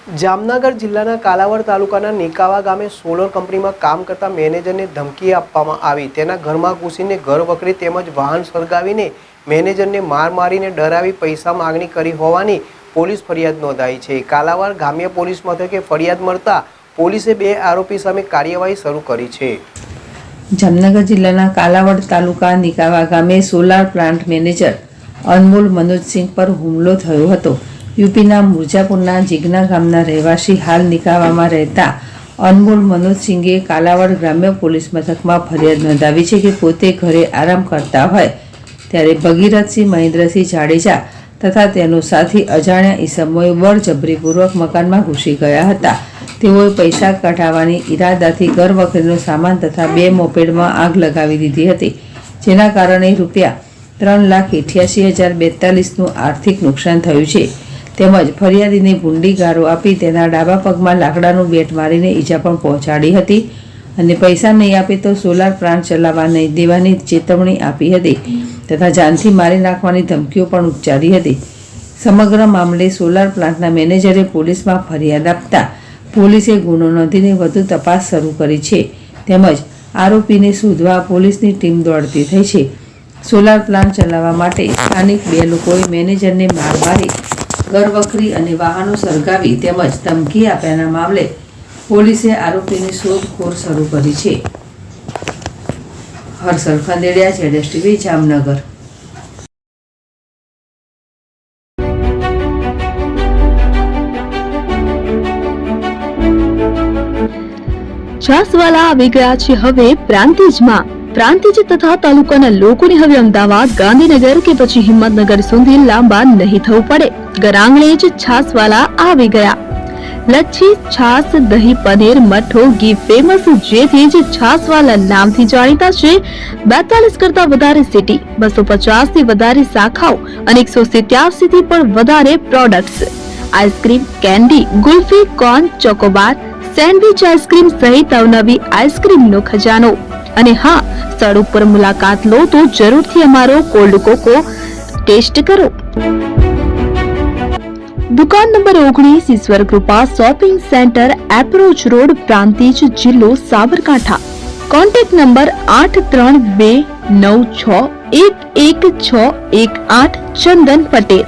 જામનગર જિલ્લાના કાલાવડ તાલુકાના નિકાવા ગામે સોલર કંપનીમાં કામ કરતા મેનેજરને ધમકી આપવામાં આવી। તેના ઘરમાં ઘૂસીને ઘર વખરી તેમજ વાહન સળગાવીને મેનેજરને મારીને ડરાવી પૈસા માંગણી કરી હોવાની પોલીસ ફરિયાદ નોંધાઈ છે। કાલાવડ ગ્રામ્ય પોલીસ મથકે ફરિયાદ મળતા પોલીસે 2 આરોપી સામે કાર્યવાહી શરૂ કરી છે। જામનગર જિલ્લાના કાલાવડ તાલુકા નિકાવા ગામે સોલાર પ્લાન્ટ મેનેજર અનમોલ મનોજસિંહ પર હુમલો થયો હતો। યુપીના મુરઝાપુરના જીગના ગામના રહેવાસી હાલ નિકાવામાં રહેતા અનમોલ મનોજસિંહે કાલાવડ ગ્રામ્ય પોલીસ મથકમાં ફરિયાદ નોંધાવી છે કે પોતે ઘરે આરામ કરતા હોય ત્યારે ભગીરથસિંહ મહેન્દ્રસિંહ જાડેજા તથા તેનો સાથી અજાણ્યા ઈસમોએ બળજબરીપૂર્વક મકાનમાં ઘૂસી ગયા હતા। તેઓએ પૈસા કઢાવવાની ઈરાદાથી ઘર વખરીનો સામાન તથા 2 મોપેડમાં આગ લગાવી દીધી હતી, જેના કારણે રૂપિયા 3,88,042નું આર્થિક નુકસાન થયું છે। તેમજ ફરિયાદીને ભૂંડી ગારો આપી તેના ડાબા પગમાં લાકડાનું બેટ મારીને ઈજા પણ પહોંચાડી હતી અને પૈસા નહીં આપે તો સોલાર પ્લાન્ટ ચલાવવા નહીં દેવાની ચેતવણી આપી હતી તથા જાનથી મારી નાખવાની ધમકીઓ પણ ઉચ્ચારી હતી। સમગ્ર મામલે સોલાર પ્લાન્ટના મેનેજરે પોલીસમાં ફરિયાદ આપતા પોલીસે ગુનો નોંધીને વધુ તપાસ શરૂ કરી છે તેમજ આરોપીને શોધવા પોલીસની ટીમ દોડતી થઈ છે। સોલાર પ્લાન્ટ ચલાવવા માટે સ્થાનિક 2 લોકોએ મેનેજરને માર મારી ઘર વખરી અને વાહનો સળગાવી તેમજ ધમકી આપ્યાના મામલે પોલીસે આરોપીની શોધખોળ શરૂ કરી છે। હર્ષલ ખંડેરિયા, ZSTV, જામનગર। છાસવાલા આવી ગયા છે હવે પ્રાંતિજમાં। પ્રાંતિજ તથા તાલુકાના લોકોને હવે અમદાવાદ, ગાંધીનગર કે પછી હિંમતનગર સુધી લાંબા નહીં થવું પડે। ઘર આંગણે જ છાસવાલા આવી ગયા। લચ્છી, છાસ, દહીં, પનીર, મઠ્ઠો, ઘી ફેમસ, જેથી જ છાસવાલા નામથી જાણીતા છે। 42 કરતા વધારે સિટી, 250 થી વધારે શાખાઓ અને 187 થી પણ વધારે products, ice cream, candy, kulfi, corn, Chocobar, sandwich ice cream સહિત અવનવી આઈસ્ક્રીમનો ખજાનો। અને હા, સ્થળ ઉપર મુલાકાત લો તો જરૂરથી અમારો કોલ્ડ કોકો ટેસ્ટ કરો। દુકાન number 19, Ishwar Krupa shopping centre, approach road, Prantij, જિલ્લો સાબરકાંઠા। Contact number 8329611618 Chandan Patel.